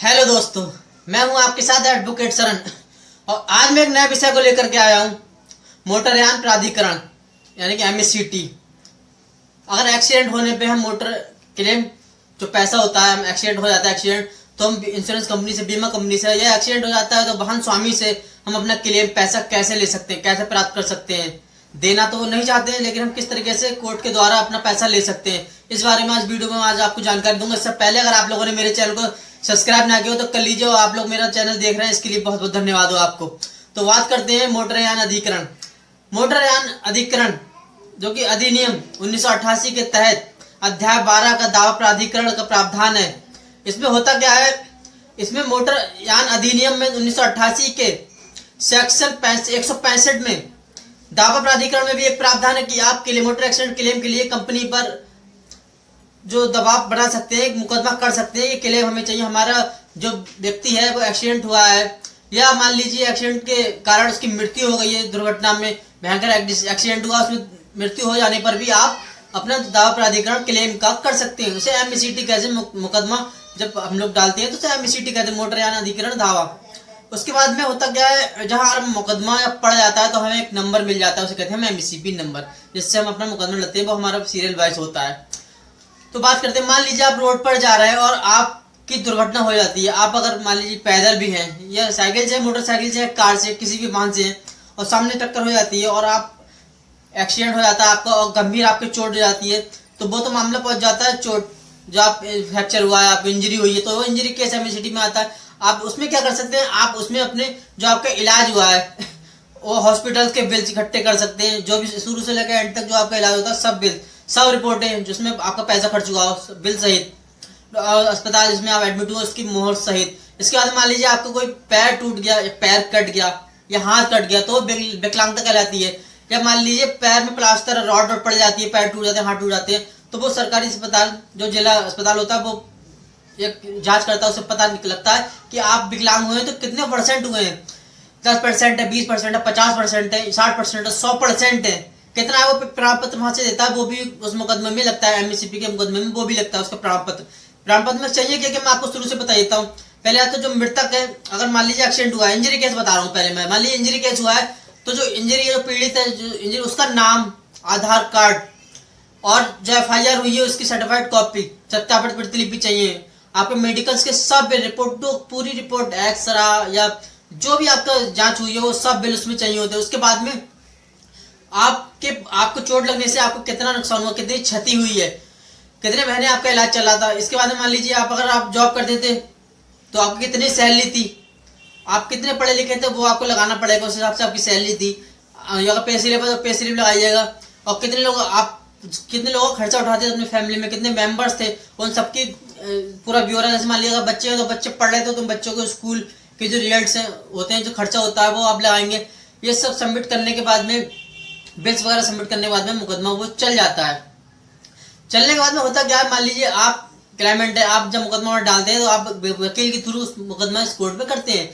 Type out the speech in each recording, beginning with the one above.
Hello दोस्तों, मैं हूं आपके साथ एडवोकेट शरण और आज मैं एक नए विषय को लेकर के आया हूं। मोटरयान प्राधिकरण यानी कि एमएससीटी। अगर एक्सीडेंट होने पे हम मोटर क्लेम जो पैसा होता है, हम एक्सीडेंट हो जाता है एक्सीडेंट तो हम इंश्योरेंस कंपनी से, बीमा कंपनी से, या एक्सीडेंट हो जाता है तो वाहन स्वामी से हम अपना क्लेम पैसा कैसे ले सकते हैं, कैसे प्राप्त कर सकते हैं। देना तो वो नहीं चाहते हैं, लेकिन हम किस तरीके से कोर्ट के द्वारा अपना पैसा ले सकते हैं, इस बारे में आज वीडियो में आज आपको जानकारी दूंगा। इससे पहले अगर आप लोगों ने मेरे चैनल को सब्सक्राइब ना किया हो तो कर लीजिए, और आप लोग मेरा चैनल देख रहे हैं इसके लिए बहुत बहुत धन्यवाद हो आपको। तो बात करते हैं मोटरयान अधिकरण। मोटरयान अधिकरण जो कि अधिनियम 1988 के तहत अध्याय 12 का दावा प्राधिकरण का प्रावधान है। इसमें होता क्या है, इसमें मोटरयान अधिनियम में 1988 के सेक्शन 165 में दावा प्राधिकरण में भी एक प्रावधान है कि आपके लिए मोटर एक्सीडेंट क्लेम के लिए कंपनी पर जो दबाव बना सकते हैं, मुकदमा कर सकते हैं। ये क्लेम हमें चाहिए, हमारा जो व्यक्ति है वो एक्सीडेंट हुआ है या मान लीजिए एक्सीडेंट के कारण उसकी मृत्यु हो गई है, दुर्घटना में भयंकर एक्सीडेंट हुआ, उसमें मृत्यु हो जाने पर भी आप अपना दावा प्राधिकरण क्लेम का कर सकते हैं। उसे एमसीटी कहते हैं, मुकदमा जब हम लोग डालते हैं तो उसे एमसीटी कहते हैं, मोटरयान अधिकरण दावा। उसके बाद में होता क्या है, जहां मुकदमा पड़ जाता है तो हमें एक नंबर मिल जाता है, उसे कहते हैं हम एमसीपी नंबर, जिससे हम अपना मुकदमा लेते हैं, वो हमारा सीरियल वाइज होता है। तो बात करते हैं, मान लीजिए आप रोड पर जा रहे हैं और आपकी दुर्घटना हो जाती है। आप अगर मान लीजिए पैदल भी हैं या साइकिल से, मोटरसाइकिल से, कार से, किसी भी वाहन से हैं और सामने टक्कर हो जाती है और आप एक्सीडेंट हो जाता है आपका और गंभीर आपकी चोट हो जाती है, तो वो तो मामला पहुंच जाता है चोट, जो आप फ्रैक्चर हुआ है, आप इंजरी हुई है, तो वो इंजरी केस एमसीटी में आता है। आप उसमें क्या कर सकते हैं, आप उसमें अपने जो आपका इलाज हुआ है वो हॉस्पिटल के बिल्स इकट्ठे कर सकते हैं, जो भी शुरू से लेकर एंड तक जो आपका इलाज होता है सब बिल, सब रिपोर्टें जिसमें आपका पैसा खर्च हुआ हो बिल सहित, अस्पताल जिसमें आप एडमिट हुए उसकी मोहर सहित। इसके बाद मान लीजिए आपको कोई पैर टूट गया, पैर कट गया या हाथ कट गया तो विकलांगता कहलाती है। या मान लीजिए पैर में प्लास्टर रॉड पड़ जाती है, पैर टूट जाते हैं, हाथ टूट जाते हैं, तो वो सरकारी अस्पताल जो जिला अस्पताल होता है वो एक जांच करता है, उसे पता लगता है कि आप विकलांग हुए हैं तो कितने परसेंट हुए हैं, 10% है, 20% है, 50% है, 60% है, 100% है, कितना है वो प्रमाण पत्र वहां से देता है, वो भी उस मुकदमे में लगता है, एमसीपी के मुकदमे में वो भी लगता है उसका प्रमाण पत्र में चाहिए क्या, मैं आपको शुरू से बता देता हूँ। पहले आता जो मृतक है, अगर मान लीजिए एक्सीडेंट हुआ है, इंजरी केस बता रहा हूँ पहले मैं, मान लीजिए इंजरी केस हुआ है तो जो इंजरी जो पीड़ित है, जो इंजरी, उसका नाम, आधार कार्ड और जो एफआईआर हुई है उसकी सर्टिफाइड कॉपी, सत्यापित प्रतिलिपि चाहिए। आपके मेडिकल्स के सब रिपोर्ट, तो पूरी रिपोर्ट, एक्सरा या जो भी आपका जांच हुई है वो सब बिल उसमें चाहिए होते हैं। उसके बाद में आपको चोट लगने से आपको कितना नुकसान हुआ, कितनी क्षति हुई है, कितने महीने आपका इलाज चला था। इसके बाद में मान लीजिए अगर आप जॉब करते थे तो आपकी कितनी सैलरी थी, आप कितने पढ़े लिखे थे वो आपको लगाना पड़ेगा, उस हिसाब से आपकी सैलरी थी। अगर पे स्लिप है तो पे स्लिप लगाइएगा, और कितने लोगों का खर्चा उठाते थे अपनी फैमिली में, कितने मेंबर्स थे, उन सबकी पूरा ब्यौरा। जैसे मान लीजिए बच्चे हैं तो बच्चे पढ़ रहे थे तो बच्चों को स्कूल के जो रिजल्ट्स होते हैं, जो खर्चा होता है वो आप लगाएंगे। ये सब सबमिट करने के बाद में, बिल्स वगैरह सबमिट करने के बाद में मुकदमा वो चल जाता है। चलने के बाद में होता क्या है, मान लीजिए आप क्लाइमेंट है, आप जब मुकदमा डालते हैं तो आप वकील के थ्रू उस मुकदमा इस कोर्ट में करते हैं।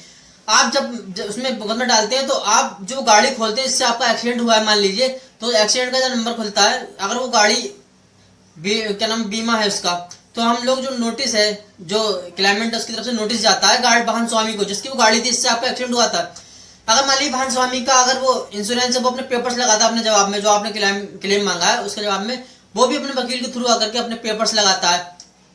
आप जब उसमें मुकदमा डालते हैं तो आप जो गाड़ी खोलते हैं, इससे आपका एक्सीडेंट हुआ है मान लीजिए, तो एक्सीडेंट का जो नंबर खुलता है, अगर वो गाड़ी क्या नाम बीमा है उसका, तो हम लोग जो नोटिस है, जो क्लाइमेंट उसकी तरफ से नोटिस जाता है गाड़ी वाहन स्वामी को, जिसकी वो गाड़ी थी, इससे आपका एक्सीडेंट हुआ था। अगर मान लीजिए वाहन स्वामी का अगर वो इंश्योरेंस है, वो अपने पेपर्स लगाता है अपने जवाब में, जो आपने क्लेम मांगा है उसके जवाब में, वो भी अपने वकील के थ्रू आकर के अपने पेपर्स लगाता है।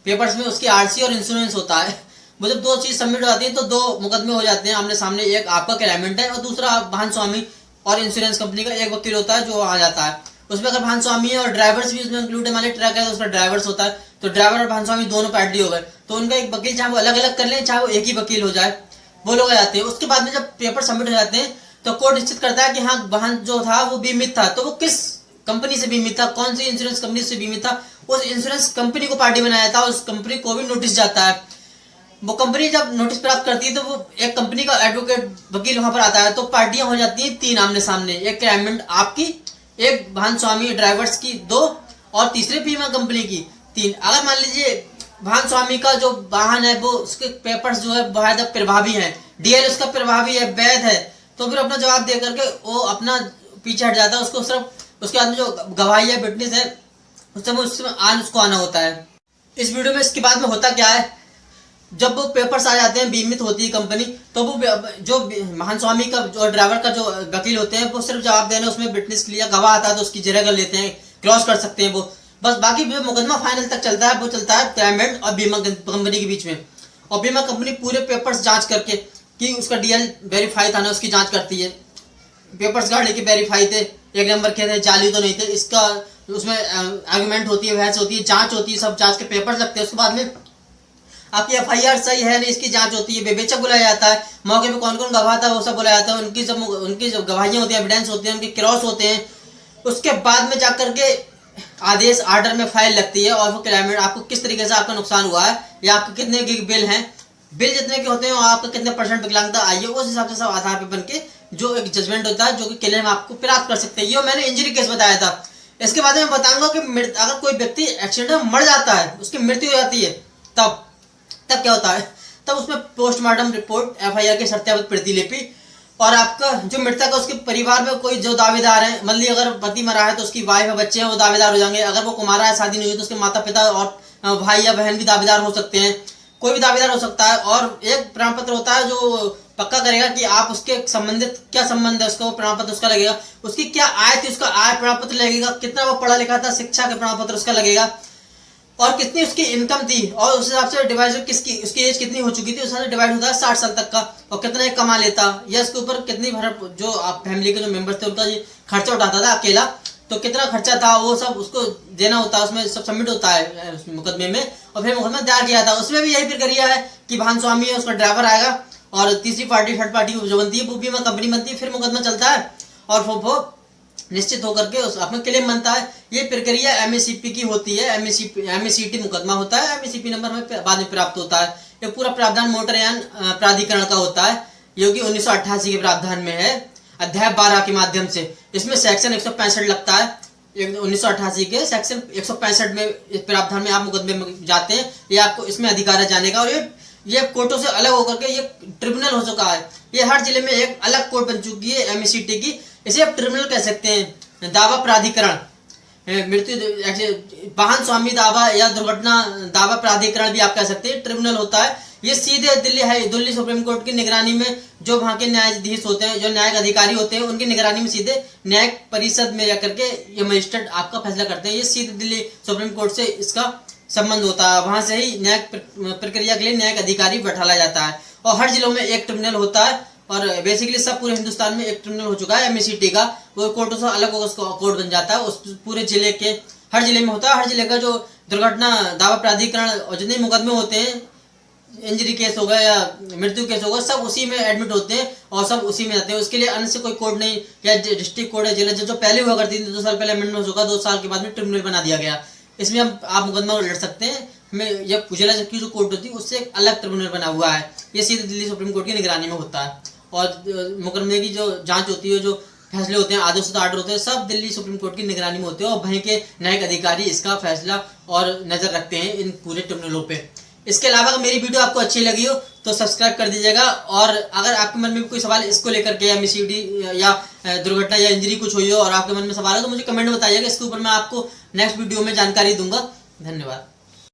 पेपर्स में उसकी आरसी और इंश्योरेंस होता है। वो जब दो चीज सबमिट हो जाती है तो दो मुकदमे हो जाते हैं आमने सामने, एक आपका क्लाइमेंट है और दूसरा वाहन स्वामी और इंश्योरेंस कंपनी का एक वकील होता है जो आ जाता है। उसमें अगर वाहन स्वामी है और ड्राइवर्स भी उसमें इंक्लूड है, मान ट्रक है तो उसका ड्राइवर्स होता है, तो ड्राइवर और वाहन स्वामी दोनों पार्टी हो गए, तो उनका एक वकील, चाहे वो अलग अलग कर ले चाहे वो एक ही वकील हो जाए, वो लोग आ जाते हैं। उसके बाद में जब पेपर सबमिट हो जाते हैं तो कोर्ट निश्चित करता है कि हाँ वाहन जो था वो बीमित था, तो वो किस कंपनी से बीमित था, कौन सी इंश्योरेंस कंपनी से बीमित था, उस इंश्योरेंस कंपनी को पार्टी बनाया था, उस कंपनी को भी नोटिस जाता है। वो कंपनी जब नोटिस प्राप्त करती है तो वो एक कंपनी का एडवोकेट वकील वहां पर आता है, तो पार्टियां हो जाती हैं तीन आमने सामने, एक क्लाइमेंट आपकी, एक वाहन स्वामी ड्राइवर्स की दो, और तीसरे बीमा कंपनी की तीन। अगर मान लीजिए वाहन स्वामी का जो वाहन है वो उसके पेपर्स जो है बाकायदा प्रभावी हैं, डीएल उसका प्रभावी है, वैध है, तो फिर अपना जवाब दे करके वो अपना पीछे हट जाता है। उसको सिर्फ उसके बाद में जो गवाही है, विटनेस है, उसमें आना होता है। इस वीडियो में इसके बाद में होता क्या है, जब वो पेपर्स आ जाते हैं, बीमित होती है कंपनी, तो वो जो महान स्वामी का जो ड्राइवर का जो वकील होते हैं वो सिर्फ जवाब देना, उसमें विटनेस के लिए गवाह आता है तो उसकी जगह कर लेते हैं, क्रॉस कर सकते हैं वो, बस। बाकी जो मुकदमा फाइनल तक चलता है वो चलता है क्लाइमेट और बीमा कंपनी के बीच में। और बीमा कंपनी पूरे पेपर्स जांच करके कि उसका डीएल वेरीफाई था ना, उसकी जांच करती है। पेपर्स गाड़ी के वेरीफाई थे, 1 नंबर के थे, जाली तो नहीं थे, इसका उसमें आर्गुमेंट होती है, बहस होती है, जांच होती है, सब जांच के पेपर्स लगते हैं। उसके बाद में आपकी एफआईआर सही है नहीं, इसकी जांच होती है, विवेचक बुलाया जाता है, मौके पे कौन कौन गवाह था वो सब बुलाया जाता है, उनकी जब गवाहियां होती हैं, एविडेंस होते हैं, उनके क्रॉस होते हैं। उसके बाद में जाकर के आदेश आर्डर में फाइल लगती है और फिर क्लाइमेट आपको किस तरीके से आपका नुकसान हुआ है या आपके कितने के बिल हैं, बिल जितने के होते हैं आपका कितने % विकलांगता आई है, उस हिसाब से सब आधार पे बन के जो एक जजमेंट होता है, जो कि क्लेम आपको प्राप्त कर सकते हैं। ये मैंने इंजरी केस बताया था। इसके बाद में बताऊंगा कि अगर कोई व्यक्ति एक्सीडेंट में मर जाता है, उसकी मृत्यु हो जाती है, तब क्या होता है, तब उसमें पोस्टमार्टम रिपोर्ट, एफआईआर की सत्यापित प्रतिलिपि, और आपका जो मृतक है उसके परिवार में कोई जो दावेदार है, मतलब अगर पति मरा है तो उसकी वाइफ है, बच्चे हैं, वो दावेदार हो जाएंगे। अगर वो कुमारा है, शादी नहीं हुई, तो उसके माता पिता और भाई या बहन भी दावेदार हो सकते हैं, कोई भी दावेदार हो सकता है। और एक प्रमाण पत्र होता है जो पक्का करेगा कि आप उसके संबंधित क्या संबंध है, उसका वो प्रमाण पत्र उसका लगेगा, उसकी क्या आय थी उसका आय प्रमाण पत्र लगेगा, कितना वो पढ़ा लिखा था, शिक्षा के प्रमाण पत्र उसका लगेगा, और कितनी उसकी इनकम थी, और उस हिसाब से डिवाइड किसकी उसकी एज कितनी हो चुकी थी, उस हिसाब से डिवाइड होता है 60 साल तक का, और कितना कमा लेता, या इसके ऊपर कितनी जो आप फैमिली के जो मेंबर्स थे उनका ये खर्चा उठाता था अकेला, तो कितना खर्चा था वो सब उसको देना होता है, उसमें सब सबमिट होता है मुकदमे में। और फिर मुकदमा दायर किया था, उसमें भी यही प्रक्रिया है कि भान स्वामी है, उसका ड्राइवर आएगा और तीसरी पार्टी थर्ड पार्टी जो बनती है वो बीमा कंपनी बनती है, फिर मुकदमा चलता है और वो निश्चित होकर के उस अपना क्लेम बनता है। ये प्रक्रिया एमएसीपी की होती है, एमएसीटी मुकदमा होता है, एमएसीपी नंबर में बाद में प्राप्त होता है। ये पूरा प्रावधान मोटरयान प्राधिकरण का होता है, जो कि 1988 के प्रावधान में है, अध्याय 12 के माध्यम से। इसमें सेक्शन 165 लगता है, 1988 के सेक्शन 165 में इस प्रावधान में आप मुकदमे में जाते हैं, ये आपको इसमें अधिकार है जाने का। और ये कोर्टों से अलग होकर के ये ट्रिब्यूनल हो चुका है, ये हर जिले में एक अलग कोर्ट बन चुकी है एमएसीटी की, इसे आप ट्रिब्यूनल कह सकते हैं। दावा प्राधिकरण, मृत्यु वाहन स्वामी दावा या दुर्घटना दावा प्राधिकरण भी आप कह सकते हैं, ट्रिब्यूनल होता है। ये सीधे दिल्ली सुप्रीम कोर्ट की निगरानी में जो वहाँ के न्यायाधीश होते हैं, जो न्यायिक अधिकारी होते हैं, उनकी निगरानी में सीधे न्यायिक परिषद में जाकर के ये मजिस्ट्रेट आपका फैसला करते हैं। ये सीधे दिल्ली सुप्रीम कोर्ट से इसका संबंध होता है, वहां से ही न्यायिक प्रक्रिया के लिए न्यायिक अधिकारी बैठाला जाता है। और हर जिलों में एक ट्रिब्यूनल होता है, और बेसिकली सब पूरे हिंदुस्तान में एक ट्रिब्यूनल हो चुका है एमएसीटी का, वो कोर्टों से अलग होकर उसका कोर्ट बन जाता है, उस पूरे जिले के हर जिले में होता है। हर जिले का जो दुर्घटना दावा प्राधिकरण और जितने मुकदमे होते हैं, इंजरी केस होगा या मृत्यु केस होगा, सब उसी में एडमिट होते हैं और सब उसी में जाते हैं। उसके लिए अन्य से कोई कोड नहीं, या डिस्ट्रिक्ट कोर्ट है, जिला जो पहले हुआ करती थी, 2 साल पहले अमेंडमेंट हो चुका, 2 साल के बाद में ट्रिब्यूनल बना दिया गया। इसमें आप मुकदमा लड़ सकते हैं। में जब जिला की जो कोर्ट होती है उससे एक अलग ट्रिब्यूनल बना हुआ है, ये सीधे दिल्ली सुप्रीम कोर्ट की निगरानी में होता है। और मुकदमे की जो जांच होती है, जो फैसले होते हैं, आदेश आर्डर होते हैं, सब दिल्ली सुप्रीम कोर्ट की निगरानी में होते हैं, और वहीं के न्यायिक अधिकारी इसका फैसला और नजर रखते हैं इन पूरे ट्रिब्यूनलों पे। इसके अलावा अगर मेरी वीडियो आपको अच्छी लगी हो तो सब्सक्राइब कर दीजिएगा, और अगर आपके मन में कोई सवाल इसको लेकर के एमएसीटी या दुर्घटना या इंजरी कुछ हुई हो और आपके मन में सवाल है तो मुझे कमेंट में बताइएगा, इसके ऊपर मैं आपको नेक्स्ट वीडियो में जानकारी दूंगा। धन्यवाद।